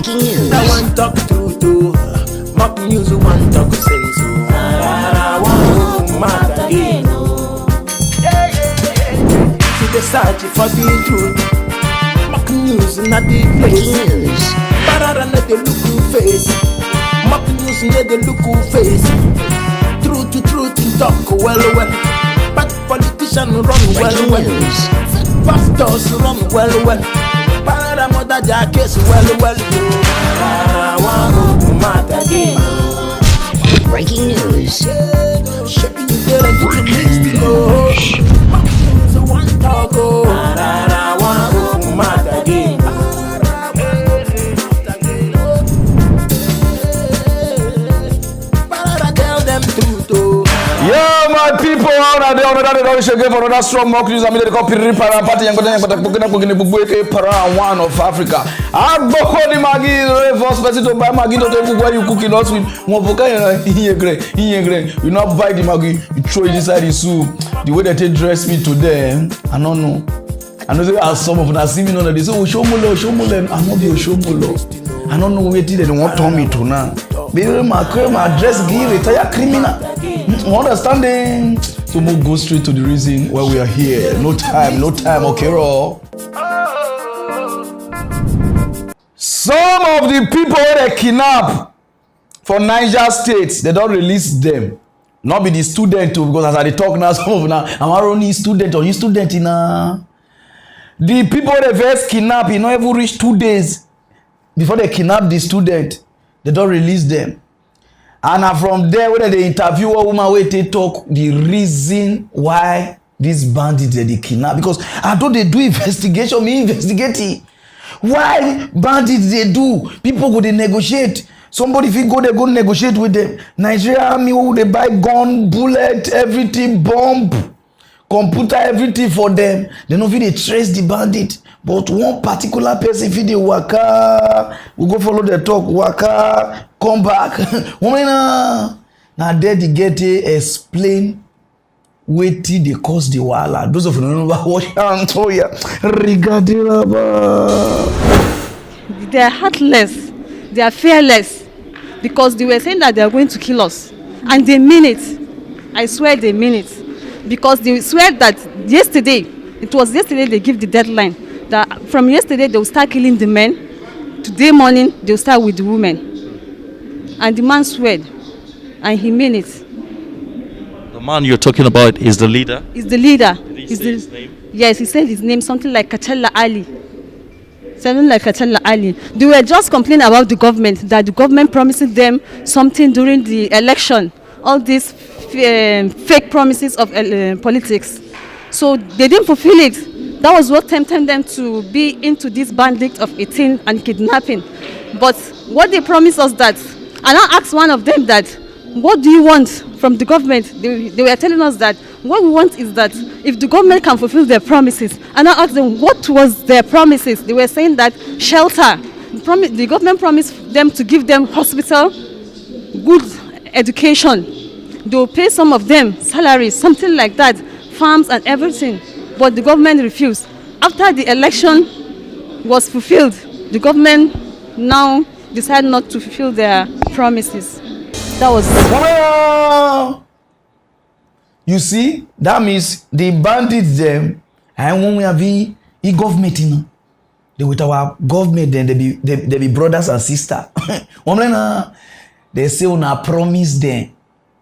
Breaking news. I want talk true to mock news. Want talk sense. I want mad again. See the search for the truth. Mock news not the Breaking place. news. Pararan let the look face. Mock news let the look face. Truth to truth in talk well. But politicians run Breaking well. news. Pastors run well. Pararan mother their case well. I want mad again. Breaking news. Shaping the list. So one talk. I want mad again. Pararan tell them truth. Yeah, my people, how are they? Another show again for another strong mock news. I'm going to call PARARAN party. I'm going to PARARAN one of Africa. I'm going to Maggie, first person to buy Maggie. Don't tell why you cooking us with one vocal. You not buy the Maggie, you throw it inside the soup. The way that they dress me today, I don't know. I know there are some of them see me on. They say, Oshomole. I'm not be Oshomole. I don't know where they want to me to now. Baby, my dress give retire criminal. Understanding? So we'll go straight to the reason why we are here. No time, okay, Ro? Some of the people they kidnap for Niger State, they don't release them. Not be the student too, because as I talk now, some of now, I'm only student or you student in the people they first kidnap, you know, even reach 2 days before they kidnap the student, they don't release them. And from there, when they interview a woman, where they talk the reason why these bandits they kidnap. Because I thought they do investigation, me investigating. Why bandits they do? People go they negotiate. Somebody if you go, they go negotiate with them. Nigeria army, they buy gun, bullet, everything, bomb, computer, everything for them. They know if they trace the bandit. But one particular person, if they waka, we go follow the talk, waka, come back. Now there they get to explain wetin dey cause the wahala. Those of you know watch and so yeah. They are heartless, they are fearless, because they were saying that they are going to kill us, and they mean it. I swear they mean it, because they swear that yesterday they give the deadline that from yesterday they will start killing the men. Today morning they will start with the women, and the man swear, and he mean it. The man you're talking about is the leader? Is the leader. Did he say his name? Yes, he said his name, something like Kachalla Ali. Something like Kachalla Ali. They were just complaining about the government, that the government promising them something during the election. All these fake promises of politics. So they didn't fulfill it. That was what tempted them to be into this bandit of 18 and kidnapping. But what they promised us that, and I asked one of them that, what do you want from the government? They were telling us that what we want is that if the government can fulfill their promises. And I asked them what was their promises. They were saying that shelter. The government promised them to give them hospital, good education. They will pay some of them salaries, something like that, farms and everything. But the government refused. After the election was fulfilled, the government now decided not to fulfill their promises. That was it. You see, that means the bandits them, and when we have the government, you know, they with our government, then they be brothers and sisters. They say, "Una promise them,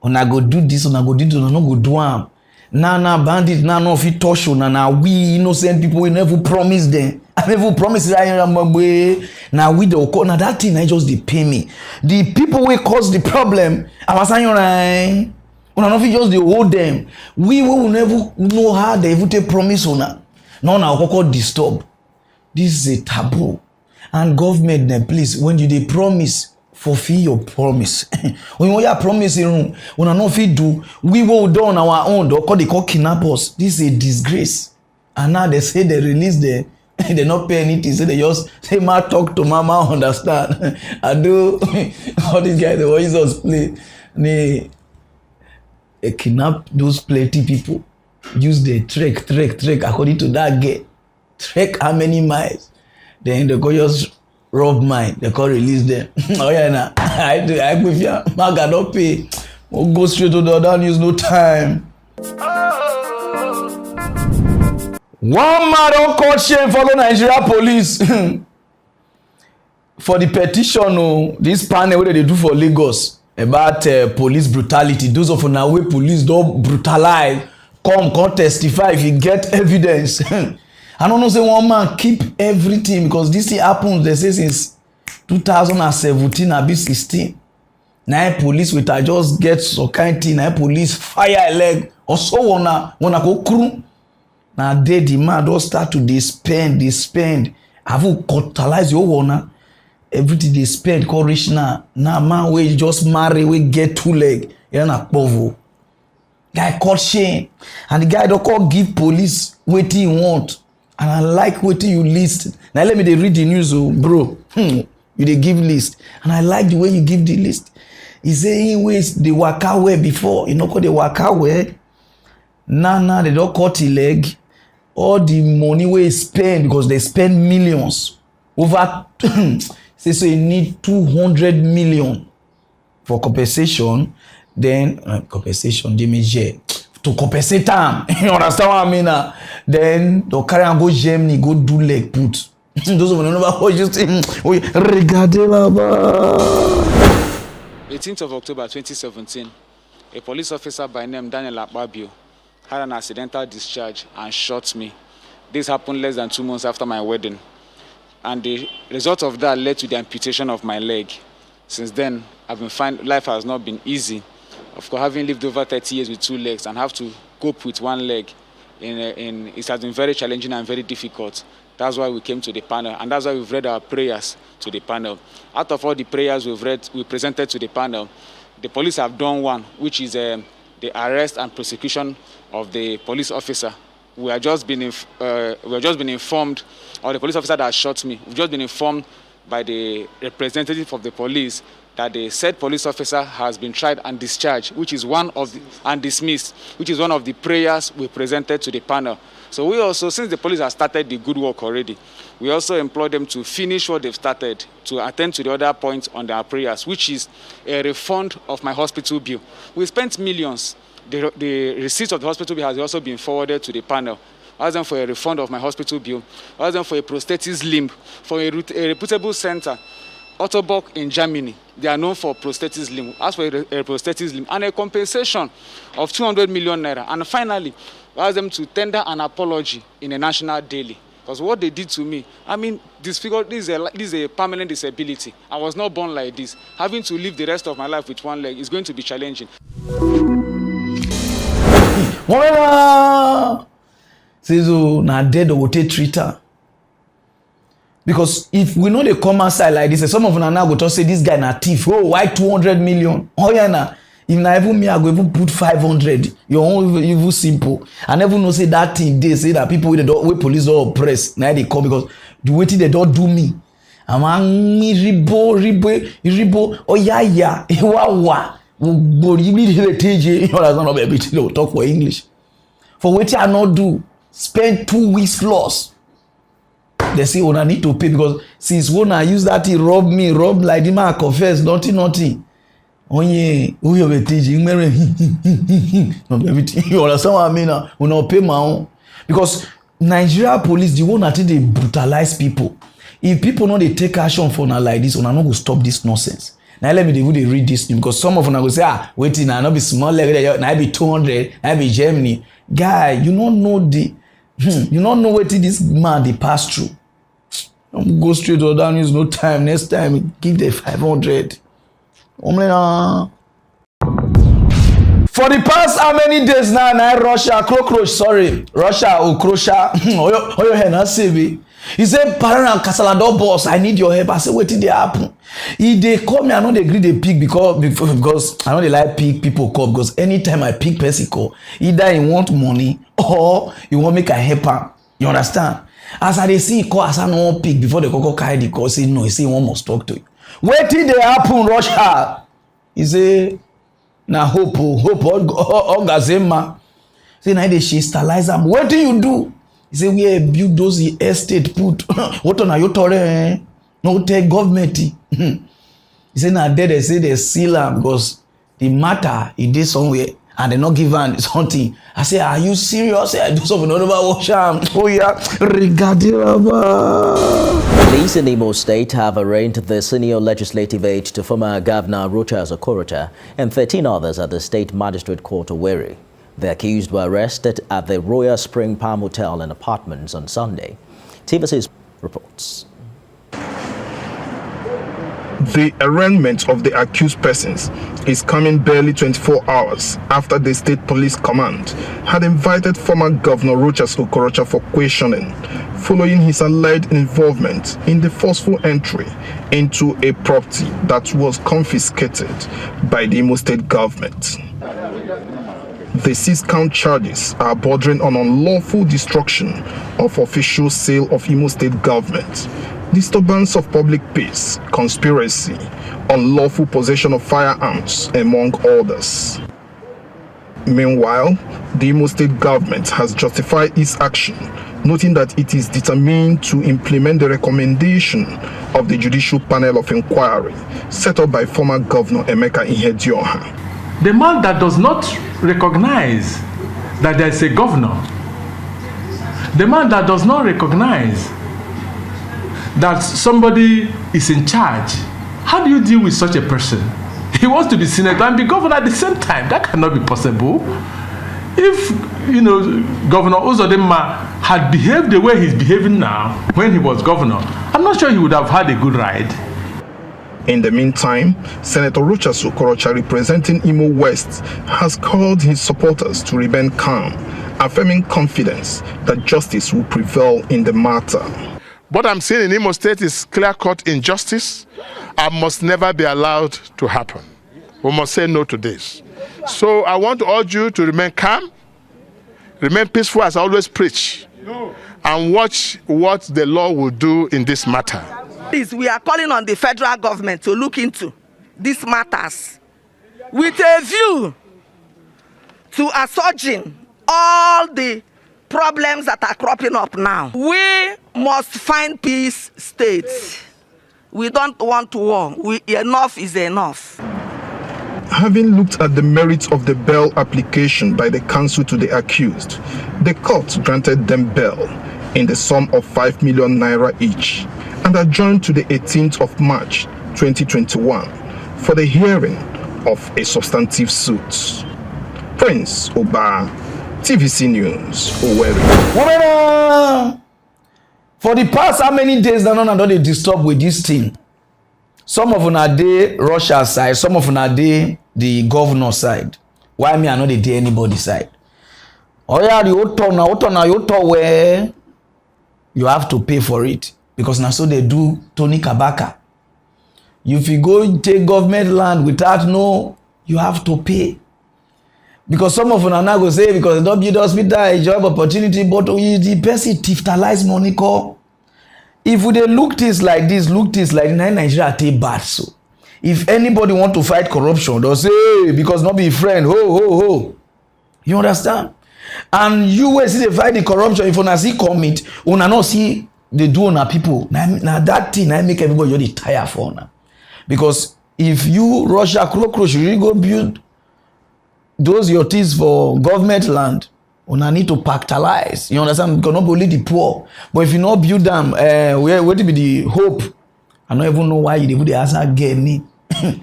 una go do this, una go do this, una no go do am." Now bandit, now fit touch you. Now we innocent people, we never promise them. I never promise now we the occur. Now that thing I just they pay me. The people will cause the problem. I was saying right. Una no fit just they hold them. We will never know how they even take promise una. Now koko disturb. This is a taboo. And government then please, when you they promise, fulfill your promise. When you are promising, when I no fit do, we will do on our own. They call kidnappers. This is a disgrace. And now they say they release them. They not pay anything. So they just say, "Ma talk to mama, understand." I do all these guys. They always just play. They kidnap those plenty people. Use the trek according to that gate. Trek how many miles? Then they go just rob mine. They can't release them. Oh yeah, nah. I with you. Man cannot pay. We'll go straight to the other news. No time. One man don cut shame follow Nigeria police for the petition. This panel wey they do for Lagos about police brutality. Those of una wey police don brutalize come testify if you get evidence. I don't know say one man keep everything because this thing happens they say since 2017 abi 16. Now police with I just get some kind thing. Now police fire a leg or so wanna go crew. Now the man don start to dey spend. Have you totalize your wanna everything they spend call rich now. Now man wey just marry we get 2 leg. You na povo. Guy caught shame and the guy don't call give police wetin he want. And I like wetin you list. Now let me dey read the news, bro. You dey give list, and I like the way you give the list. He say in ways the waka well before, you know, call the waka well. Now they don't cut the leg. All the money we spend because they spend millions over. Say so you need 200 million for compensation. Then compensation damage to compensate them. You understand what I mean? Then the carry and go Germany, go do leg put. Those of you know what you say. Regardez là-bas. 18th of October 2017, a police officer by name Daniel Akpabio had an accidental discharge and shot me. This happened less than 2 months after my wedding. And the result of that led to the amputation of my leg. Since then, life has not been easy. Of course, having lived over 30 years with 2 legs and have to cope with 1 leg, it has been very challenging and very difficult. That's why we came to the panel, and that's why we've read our prayers to the panel. Out of all the prayers we presented to the panel, the police have done one, which is the arrest and prosecution of the police officer. We have just been informed, or the police officer that shot me. We've just been informed by the representative of the police that the said police officer has been tried and discharged, and dismissed, which is one of the prayers we presented to the panel. So we also, since the police has started the good work already, we also implore them to finish what they've started, to attend to the other points on their prayers, which is a refund of my hospital bill. We spent millions. The receipt of the hospital bill has also been forwarded to the panel. I asked them for a refund of my hospital bill. I asked them for a prosthetic limb, for a reputable center, Ottobock in Germany. They are known for prosthetic limb. Ask for a prosthetic limb and a compensation of 200 million naira. And finally, I asked them to tender an apology in a national daily. Because what they did to me, I mean, this is a permanent disability. I was not born like this. Having to live the rest of my life with 1 leg is going to be challenging. Says na dead or take treater. Because if we know they come outside like this, some of them now go to say this guy na thief. Oh, why 200 million? Oh yeah, na. If na even me, I go even put 500. Your own even simple. I never know say that thing they say that people with police don't oppress. Now they come because the way they don't do me. I'm ribo. Oh yeah. Wa. You talk for English. For what I not do, spend 2 weeks plus. They say, I need to pay because since when I use that, he rob like the man confess, nothing. Oh yeah, who you be teaching? Not everything. You understand what I mean? We not pay my own because Nigeria police, the one that they brutalize people. If people know they take action for now like this, we not go stop this nonsense. Now let me they read this because some of them go say, waiting, I not be small level, I be 200, I be Germany. Guy, you don't know you don't know what this man they pass through. Go straight to down, use no time. Next time, give the 500. For the past how many days now, Russia, Ukraine, your hand, I say me. He said, Pararan Casalado boss, I need your help. I said, what did they happen? If they call me, I know they agree they pick because I know they like pick people call because anytime I pick person call, either he want money or he want make a help him. You understand? As I see call, as I no pick before they go carry the call, say no, he say one must talk to you. What did they happen, Russia? He say, na hope, Gazema. Say now they sterilize them. What do you do? He say we build those estate put. What on are you tore? No tell government. He say now they say they seal am because the matter it did somewhere and they not give am something. I say, are you serious? I do something over wash am. Oh yeah, regarding Police in Imo State have arraigned the senior legislative aide to former Governor Rochas Okorocha and 13 others at the State Magistrate Court, Owerri. The accused were arrested at the Royal Spring Palm Hotel and Apartments on Sunday. TVC's reports. The arraignment of the accused persons is coming barely 24 hours after the State Police Command had invited former Governor Rochas Okorocha for questioning following his alleged involvement in the forceful entry into a property that was confiscated by the Imo State government. The 6-count charges are bordering on unlawful destruction of official sale of Imo State government, disturbance of public peace, conspiracy, unlawful possession of firearms, among others. Meanwhile, the Imo State government has justified its action, noting that it is determined to implement the recommendation of the Judicial Panel of Inquiry set up by former Governor Emeka Ihedioha. The man that does not recognize that there is a governor, the man that does not recognize that somebody is in charge, how do you deal with such a person? He wants to be senator and be governor at the same time. That cannot be possible. If, Governor Uzodinma had behaved the way he's behaving now when he was governor, I'm not sure he would have had a good ride. In the meantime, Senator Rochas Okorocha, representing Imo West, has called his supporters to remain calm, affirming confidence that justice will prevail in the matter. What I'm seeing in Imo State is clear-cut injustice and must never be allowed to happen. We must say no to this. So I want to urge you to remain calm, remain peaceful as I always preach, and watch what the law will do in this matter. We are calling on the federal government to look into these matters with a view to assuaging all the problems that are cropping up now. We must find peace states. We don't want war. Enough is enough. Having looked at the merits of the bail application by the council to the accused, the court granted them bail in the sum of 5 million naira each and adjourned to the 18th of March 2021 for the hearing of a substantive suit. Prince Oba, TVC News, Owerri. For the past how many days now don't they disturb with this thing? Some of them are dey Russia side, some of them are dey the governor side. Why me I know they dey anybody side? Oh yeah, the old where you have to pay for it. Because now so they do Tony Kabaka. If you go take government land without no, you have to pay. Because some of them are not going to say because they don't build hospital, a job opportunity, but the person tiftalize money call. If we dey look this like this, Nigeria take bad so. If anybody want to fight corruption, they'll say, hey, because not be friend, ho. You understand? And you will see they fight the corruption. If una see commit, una not see they do on our people. Now that thing I make everybody really tired for now. Because if you Russia cockroach, you really go build those your things for government land, una need to pactalize. You understand? Because not only the poor, but if you not build them, where to be the hope? I don't even know why you put the answer get me.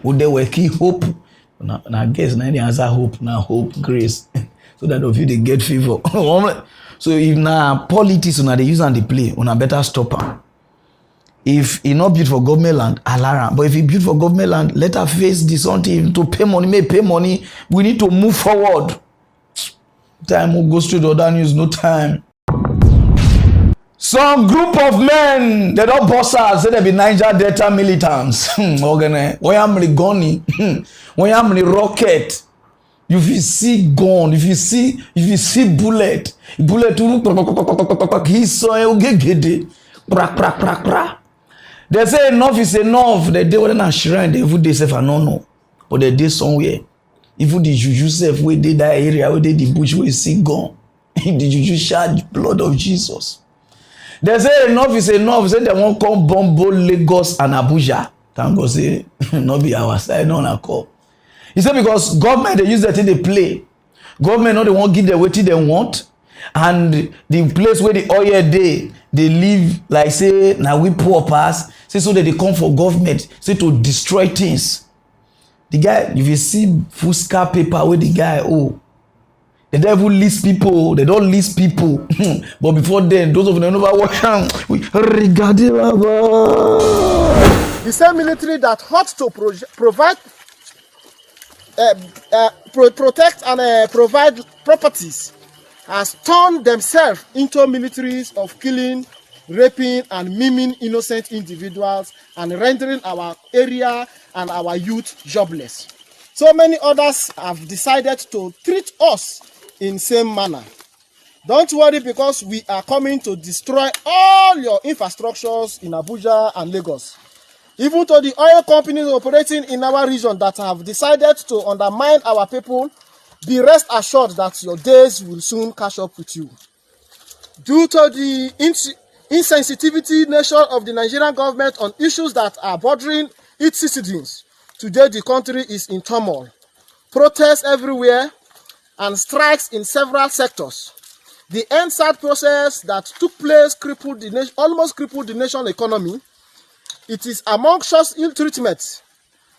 Would they were key hope? Now guess now the answer hope, now hope, grace. So that of you they get favor. So if now politics una they use and they play, una better stop am. If he not built for government land, alarm. But if he built for government land, let her face this something to pay money, may pay money. We need to move forward. Time will go straight to other news, no time. Some group of men, they don't boss us, say they be Niger Delta Militants. When I'm the gunny, when I'm the rocket. If you see gun, if you see bullet, he saw you get they say enough is enough. They do what they shrine, they put themselves and no. But they did somewhere. Even the juju self, where they that area, where they the bush, where see gun. The juju shed blood of Jesus. They say enough is enough. Say they won't come bomb both Lagos and Abuja. Thank God say not be our side, no na call. He said because government they use that thing they play. Government no they won't give them what they want. And the place where the oil they live like say now we poor pass. Say so that they come for government, say to destroy things. The guy, if you see Fusca paper where the guy the devil list people, they don't list people. But before then, those of them never watch them. The same military that ought to provide, protect and provide properties has turned themselves into militaries of killing, raping, and maiming innocent individuals and rendering our area and our youth jobless. So many others have decided to treat us in same manner. Don't worry, because we are coming to destroy all your infrastructures in Abuja and Lagos. Even to the oil companies operating in our region that have decided to undermine our people, be rest assured that your days will soon catch up with you. Due to the insensitivity nature of the Nigerian government on issues that are bothering its citizens, today the country is in turmoil. Protests everywhere and strikes in several sectors. The EndSARS process that took place almost crippled the national economy. It is among such ill treatment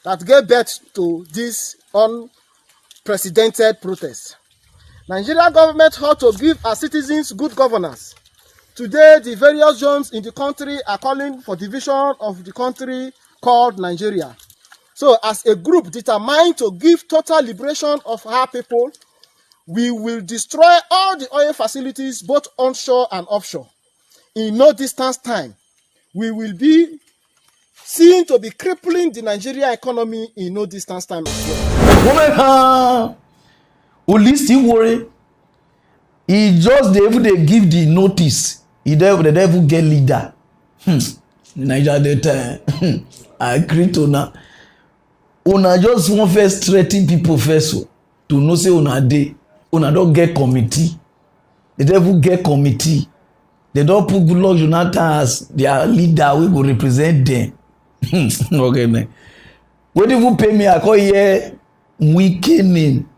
that gave birth to this unprecedented protest. Nigerian government ought to give our citizens good governance. Today, the various zones in the country are calling for division of the country called Nigeria. So, as a group determined to give total liberation of our people, we will destroy all the oil facilities, both onshore and offshore. In no distance time, we will be seen to be crippling the Nigerian economy in no distance time as well. Woman, still worry. He just they give the notice. The devil get leader. Niger Delta. I agree to now. Una just want first threaten people first to know say una dey. Una don't get committee. The devil get committee. They don't put Goodluck Jonathan as their leader. We will represent them. Okay, man. When you pay me, I call here wicked name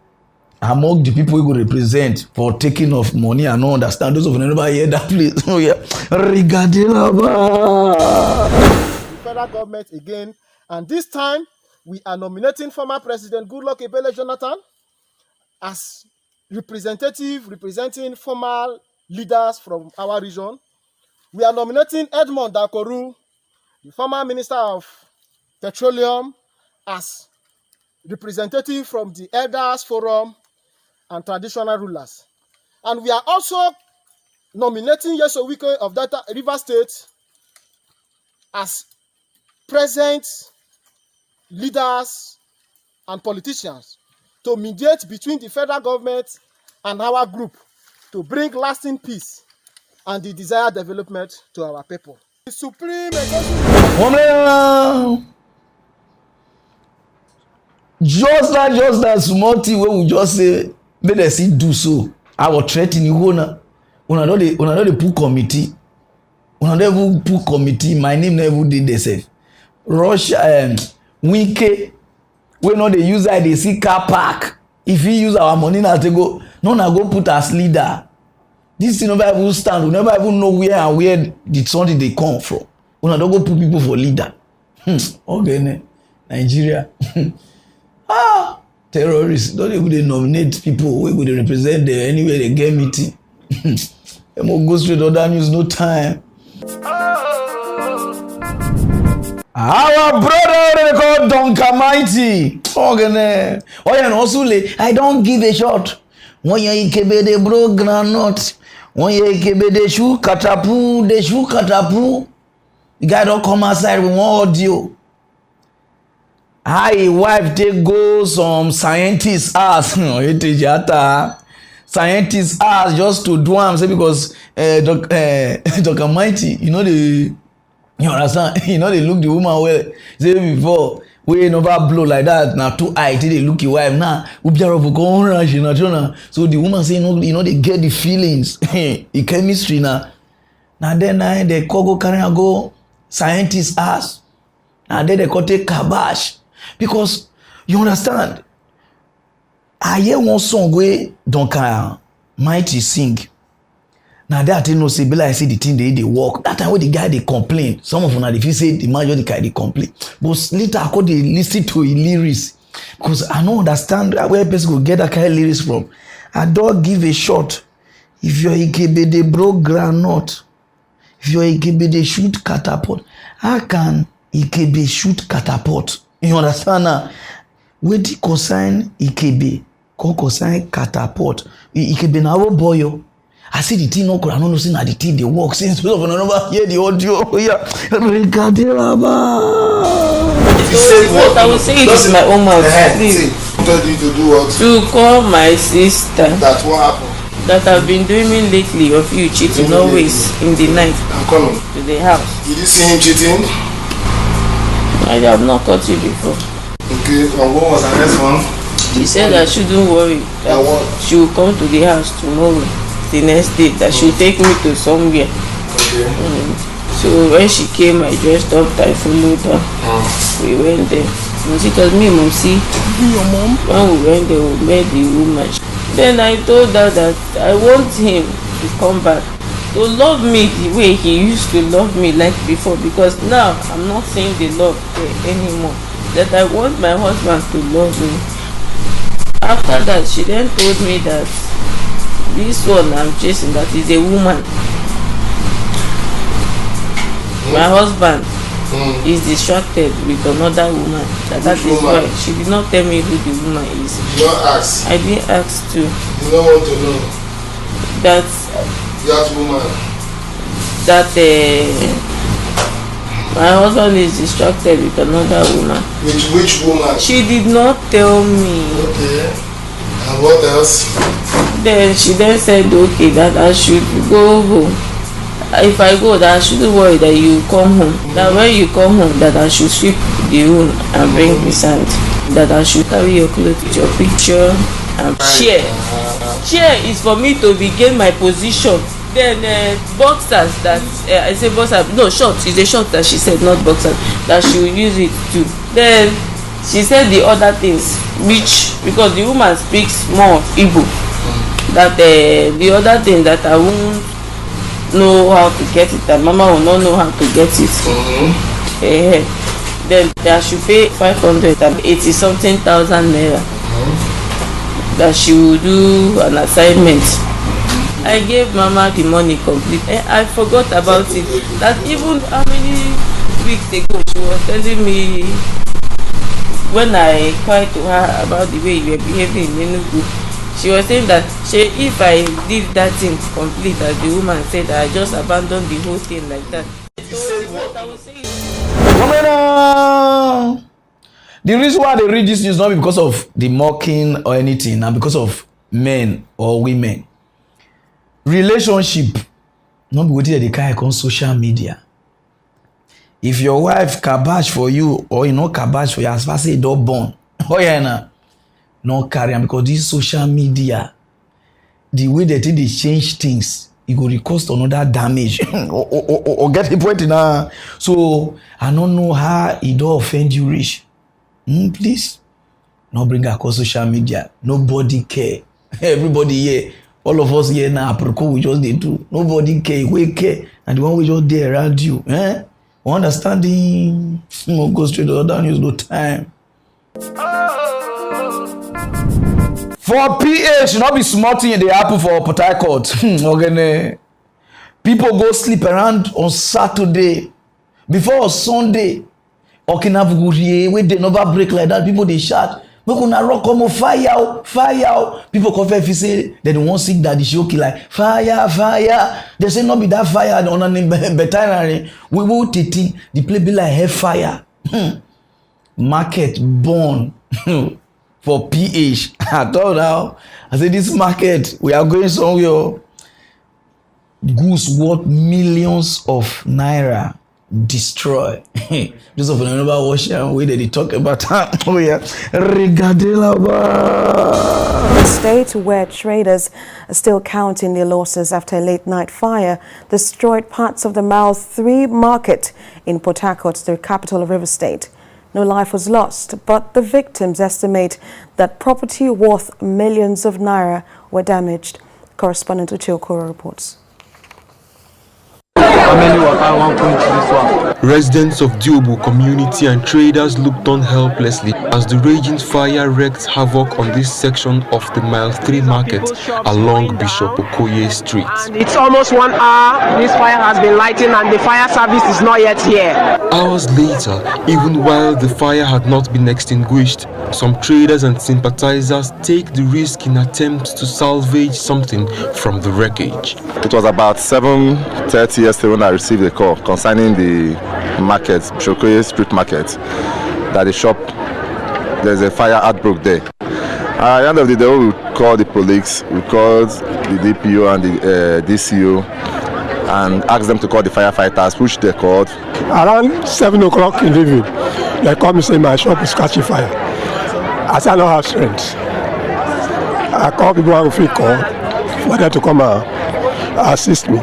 among the people we will represent for taking of money. I don't understand. Those of you never hear that place. Oh yeah. The federal government again, and this time we are nominating former President Goodluck Jonathan as representing former leaders from our region. We are nominating Edmond Dakoru, the former Minister of Petroleum, as representative from the Elders Forum and Traditional Rulers. And we are also nominating Yeso Wike of Delta River State as present leaders and politicians to mediate between the federal government and our group to bring lasting peace and the desired development to our people. The Supreme just that small thing wey we just say make dem still do so. I was threatening you una no dey put committee. Una no even put committee. My name never did the same. Russia Wike we no dey use I dey see car park. If he use our money now to go, no na go put as leader. This thing never even stand. We never even know where the something they come from. Una don't go put people for leader. Okay, Nigeria. Terrorists. Don't even they nominate people who will represent them anywhere they get meeting. They will go straight to other news, no time. Our brother called Donka Mighty. Okay, oh yeah, also I don't give a shot. When you kebe de bro granite, when you kebe de shoe katapu, the guy don't come outside with one audio. Hi, wife take go some scientists ask. Scientists ask just to do am say because Donka Mighty, you know you understand? You know they look the woman well. Say before we never blow like that. Now too high till they look your wife. Now so the woman say no, you know they get the feelings, the chemistry now. Now then they go carry and go scientists ask. And then they go take kabash. Because you understand, I hear one song where Don Mighty sing. Now that thing no say, be like I see the thing they work. That time when the guy they complain, some of them if you say the man the guy they complain. But later I could listen to his lyrics. Because I don't understand where person go get that kind of lyrics from. I don't give a shot. If you're Ikebe, they broke granite. If you're Ikebe, they shoot catapult. How can Ikebe shoot catapult? You understand now? When the consign Ikebe, consign catapult. Ikebe na ro boyo. I see the thing no I don't know see na the thing they work since we of never hear the audio. Yeah. What I will say it is my own mouth. Please. Told you to do what? To call my sister. That what happened? That I've been dreaming lately of you cheating always in the night. I'm coming. To the house. Did you see him cheating? I have not caught you before. Okay, and what was the next one? She said I shouldn't worry. That she will come to the house tomorrow. The next day that she will take me to somewhere. Okay. So when she came, I dressed up, I followed her. We went there. She told me, Mom, see, your mom? When we went there, we met the woman. Then I told her that I want him to come back to love me the way he used to love me like before, because now I'm not seeing the love there anymore. That I want my husband to love me. After that, she then told me that this one I'm chasing, that is a woman. My husband is distracted with another woman. That is why she did not tell me who the woman is. You did not ask? I didn't ask to. You don't want to know? That woman? That my husband is distracted with another woman. With which woman? She did not tell me. Okay. And what else? Then she then said, okay, that I should go home. If I go, that I shouldn't worry that you come home. That when you come home, that I should sweep the room and bring the sand. That I should carry your clothes, your picture, and chair. Chair is for me to regain my position. Then boxers that I say boxers, no, shorts. It's a short that she said, not boxers. That she will use it too. Then she said the other things, which because the woman speaks more of Igbo. That the other thing that I won't know how to get it, that Mama will not know how to get it. Then I should pay 580 something thousand naira. That she will do an assignment. I gave Mama the money complete. I forgot about it. That even how many weeks ago she was telling me, when I cried to her about the way you were behaving in Enugu, she was saying that if I did that thing complete, as the woman said, I just abandoned the whole thing like that. So what I was saying. The reason why they read this news is not because of the mocking or anything, and because of men or women. Relationship, not be waiting they carry on social media. If your wife kabash for you, or you know kabash for you, as far as you don't born, oh yeah, nah. No carry on, because this social media, the way that they change things, it will cause another damage or get the point now. So I don't know how it don't offend you, Rich. Please, no bring across social media. Nobody care. Everybody here, all of us here now, we just they do. Nobody care. We care, and the one we just there around you. Understanding? We'll go straight to the news. No time. For PA, should not be smarting in the apple for Port Harcourt. People go sleep around on Saturday. Before Sunday, Okinabugurie, where they never break like that, people they shout, "We're gonna rock come fire out, fire out." People confess if you say they don't want sick that the show like fire, fire. They say not be that fire on a veterinary. We will titi the play be like hellfire. Market born. For PH, I told her, I said, this market, we are going somewhere. Goods worth millions of naira destroy. Those of you know about Russia, we they talk about oh yeah, A state where traders are still counting their losses after a late-night fire destroyed parts of the Mile 3 market in Port Harcourt, the capital of Rivers State. No life was lost, but the victims estimate that property worth millions of naira were damaged. Correspondent Uche Okoro reports. Residents of Diobu community and traders looked on helplessly as the raging fire wreaked havoc on this section of the Mile 3 market along Bishop Okoye Street. And it's almost 1 hour this fire has been lighting and the fire service is not yet here. Hours later, even while the fire had not been extinguished, some traders and sympathizers take the risk in attempts to salvage something from the wreckage. It was about 7:30 yesterday when I received a call concerning the market, Shokoye Street Market, that the shop, there's a fire outbreak there. At the end of the day, we called the police, we called the DPO and the DCO and asked them to call the firefighters, which they called. Around 7 o'clock in the evening, they called me saying my shop is catching fire. I said I don't have strength. I called people who feel call for them to come and assist me.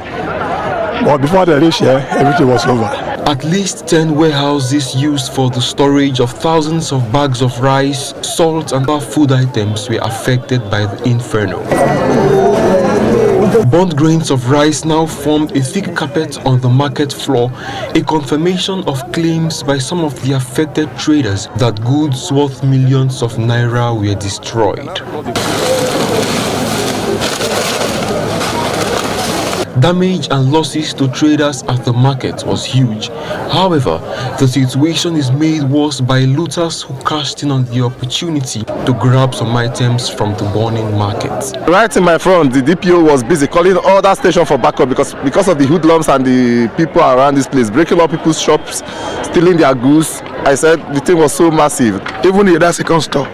But before they reached here, everything was over. At least 10 warehouses used for the storage of thousands of bags of rice, salt and other food items were affected by the inferno. Burnt grains of rice now formed a thick carpet on the market floor, a confirmation of claims by some of the affected traders that goods worth millions of naira were destroyed. Damage and losses to traders at the market was huge. However, the situation is made worse by looters who cashed in on the opportunity to grab some items from the burning market. Right in my front, the DPO was busy calling all that station for backup because of the hoodlums and the people around this place, breaking up people's shops, stealing their goods. I said the thing was so massive. Even the other second store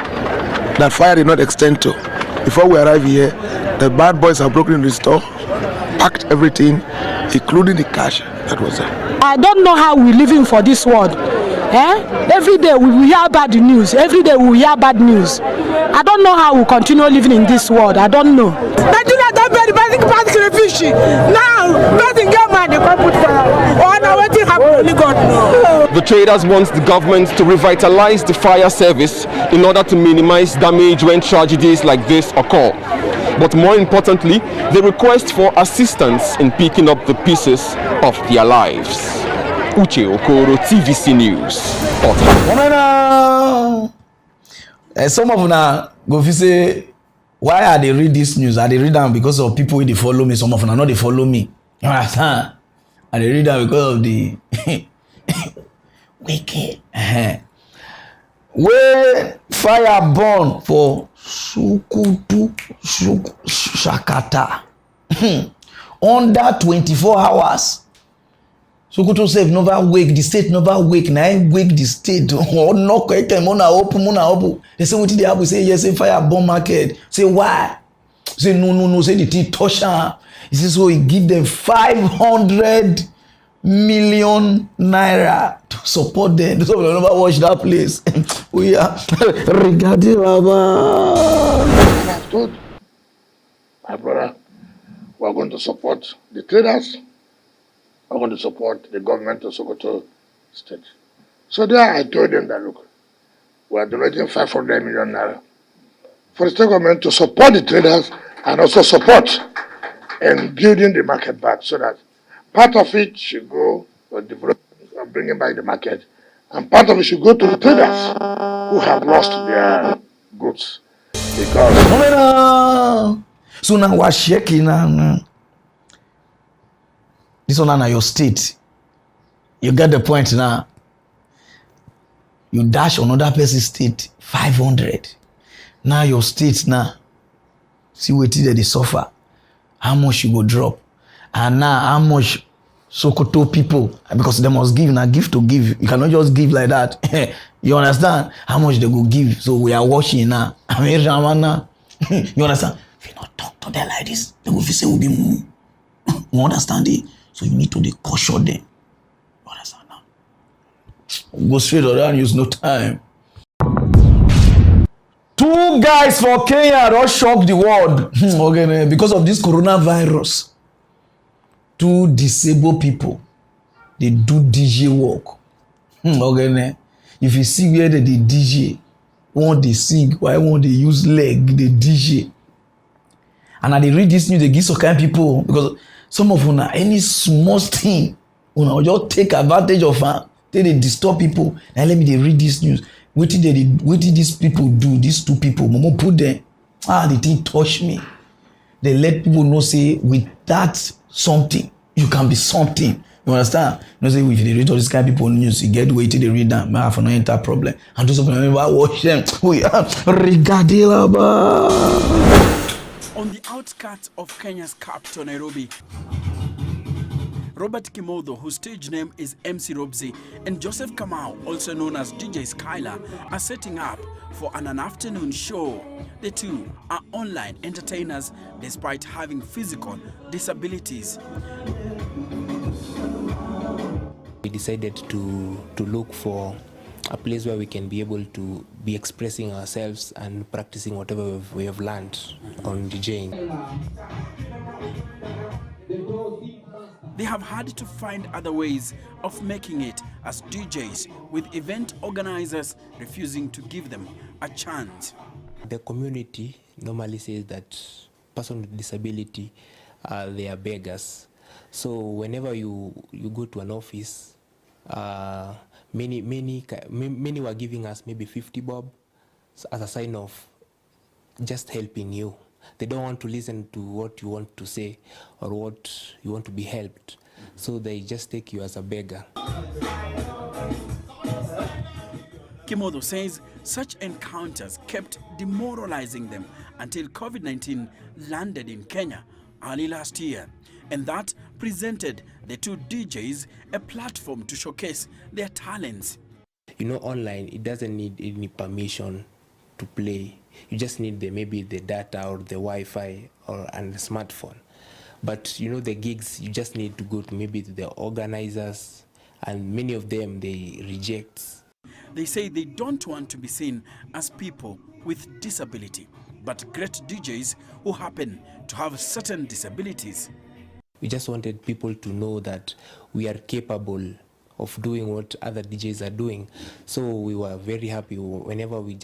that fire did not extend to. Before we arrive here, the bad boys have broken into the store, packed everything, including the cash that was there. I don't know how we're living for this world. Every day we hear bad news. Every day we hear bad news. I don't know how we continue living in this world. I don't know. Nigeria don't pay the basic part to the fishing. Now, nothing get money, they can't put fire. Oh, now what happen? Only God knows. The traders want the government to revitalize the fire service in order to minimize damage when tragedies like this occur. But more importantly, they request for assistance in picking up the pieces of their lives. Uche Okoro, TVC News. Some of them go say, why are they read this news? Are they read them because of people who follow me? Some of them not they follow me. You understand? Are they read them because of the wicked? Where fire burn for Shakata under 24 hours. Sokoto said never wake, the state never wake. Now I wake the state. Oh no, mona open. They say what did they have? We say yes, say fire burn market. Say why? Say no. Say the tea touch her. He says so he give them 500 million naira to support them. So we never watch that place. We are regarding I've told my brother we are going to support the traders. We are going to support the government of Sokoto State. So there I told them that look, we are donating 500 million naira for the state government to support the traders and also support in building the market back, so that part of it should go to development and bringing back the market, and part of it should go to the traders who have lost their goods. Because so now we're shaking now. This one now your state. You get the point now. You dash another person's state 500. Now your state now. See what they suffer. How much you go drop. And now how much Sokoto people, because they must give, now give to give. You cannot just give like that. You understand? How much they go give. So we are watching now. I mean, now. You understand? If you not talk to them like this, they will say we'll be moved. You understand it? So you need to caution them. You understand? Go straight on that use no time. 2 guys for Kenya don't shock the world okay, because of this coronavirus. 2 disabled people, they do DJ work. Okay, if you see where they DJ, one they sing, why won't they use leg, they DJ. And I they read this news, they give some kind of people because some of them any small thing, just take advantage of them. They disturb people. Now let me they read this news. What did these people do? These 2 people, Momo put them. The thing touch me. They let people know say with that something, you can be something. You understand? You know, say if they read all this kind of people news, you get waiting they read them. I have no enter problem. And those of them watch them. We are regadilaba. On the outskirts of Kenya's capital, Nairobi, Robert Kimotho, whose stage name is MC Robsy, and Joseph Kamau, also known as DJ Skylar, are setting up for an afternoon show. The 2 are online entertainers despite having physical disabilities. We decided to look for a place where we can be able to be expressing ourselves and practicing whatever we have learned on DJing. They have had to find other ways of making it as DJs, with event organizers refusing to give them a chance. The community normally says that persons with disability, they are beggars. So whenever you go to an office, many were giving us maybe 50 bob as a sign of just helping you. They don't want to listen to what you want to say or what you want to be helped. So they just take you as a beggar. Kimotho says such encounters kept demoralizing them until COVID-19 landed in Kenya early last year. And that presented the 2 DJs a platform to showcase their talents. You know, online, it doesn't need any permission to play. You just need maybe the data or the Wi-Fi and the smartphone. But you know, the gigs, you just need to go to maybe the organizers, and many of them, they reject. They say they don't want to be seen as people with disability, but great DJs who happen to have certain disabilities. We just wanted people to know that we are capable of doing what other DJs are doing. So we were very happy whenever we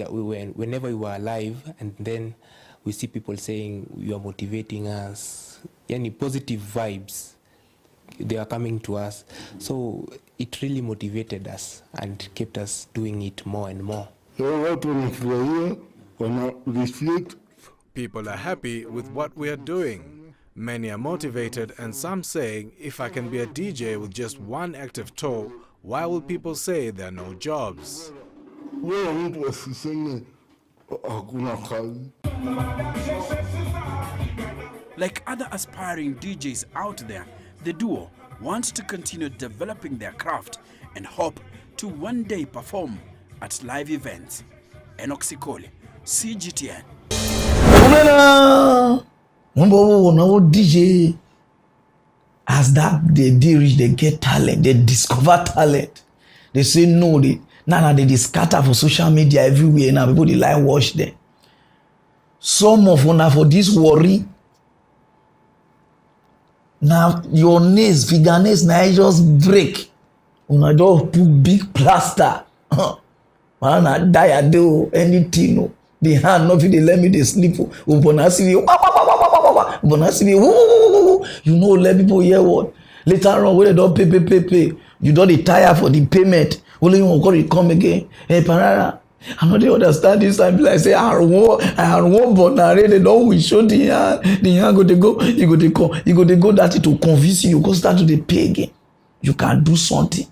were live, and then we see people saying you are motivating us. Any positive vibes, they are coming to us. So it really motivated us and kept us doing it more and more. People are happy with what we are doing. Many are motivated, and some saying, if I can be a DJ with just 1 active toe, why will people say there are no jobs? Like other aspiring DJs out there, the duo wants to continue developing their craft and hope to one day perform at live events. Enoch Sikole, CGTN. No DJ, as that they reach, they get talent, they discover talent. They say no, they scatter for social media everywhere now. People they like watch them. Some of them for this worry. Now your nails, fingernails, now just break. Una just put big plaster. Man, die a do anything. No. The hand not they let me they sleep. You know, let people hear what. Later on, when they don't pay. You don't tire for the payment. Only you want to come again. Hey, Parara, I know they understand this time. Like say, I had one, but now they don't will show the hand go to go. You go to go that to convince you. You go start to the pay again. You can do something.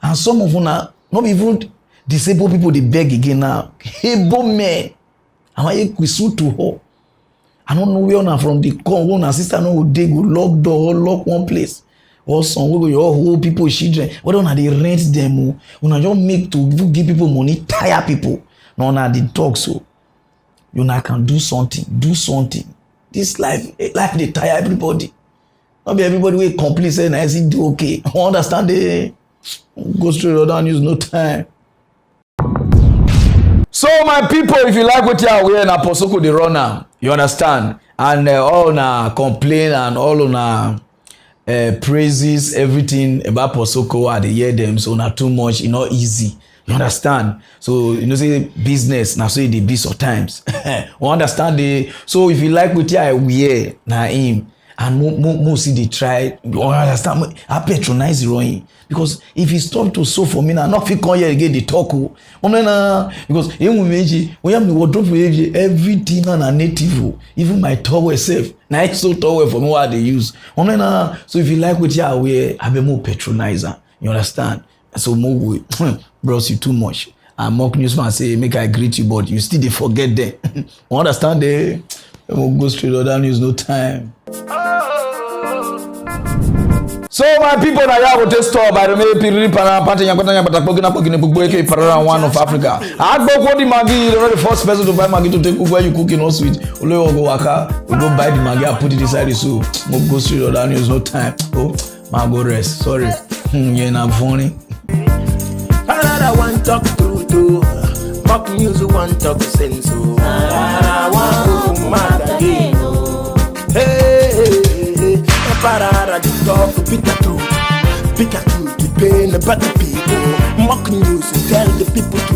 And some of them are not even disabled people. They beg again now. Hey, bo man, I'm we suit to her. I don't know where I'm from. The call one sister no they go lock door, lock one place. Or some way your whole people children. Why don't they rent them? When just make to give people money, tire people. No, na they talk so. You now can do something. This life they tire everybody. Not be everybody will complain say I see do okay. I understand the Go straight to other news, no time. So my people, if you like what you are wearing, na Posoko the runner, you understand? And all na complain and all na praises, everything about Posoko, I dey hear them, so not too much, not easy. You understand? So you know say business now so it dey be sometimes. We understand the so if you like what you are wear, na him. And more see they try. You understand? I patronize Roy because if he stop to sew for me now, not fit come here again. They talk. Because when we have the wardrobe everything on a native, even my towel self. Now it's so towel for me what they use. So if you like what you are wear, I be more patronizer. You understand? So more bros you too much. And mock newsman say make I greet you, but you still they forget them. You understand? They will go straight to other news, no time. So my people na ya go take store by the way piri para party yakota yakota pogina pogbo eke Pararan one of Africa. Agboko the Maggi, you know the first person to buy Maggi to take cook where you cooking no sweet. Olowo go waka, we go buy the Maggi and put it inside the soup. Mo go straight other news, no time. Oh, ma go rest. Sorry. Yeah, na funny. Parara one talk true to mock news one talk sense. Parara one go mad again. Hey, Parara the talk pick a truth, the pain about the people. Mock news tell the people to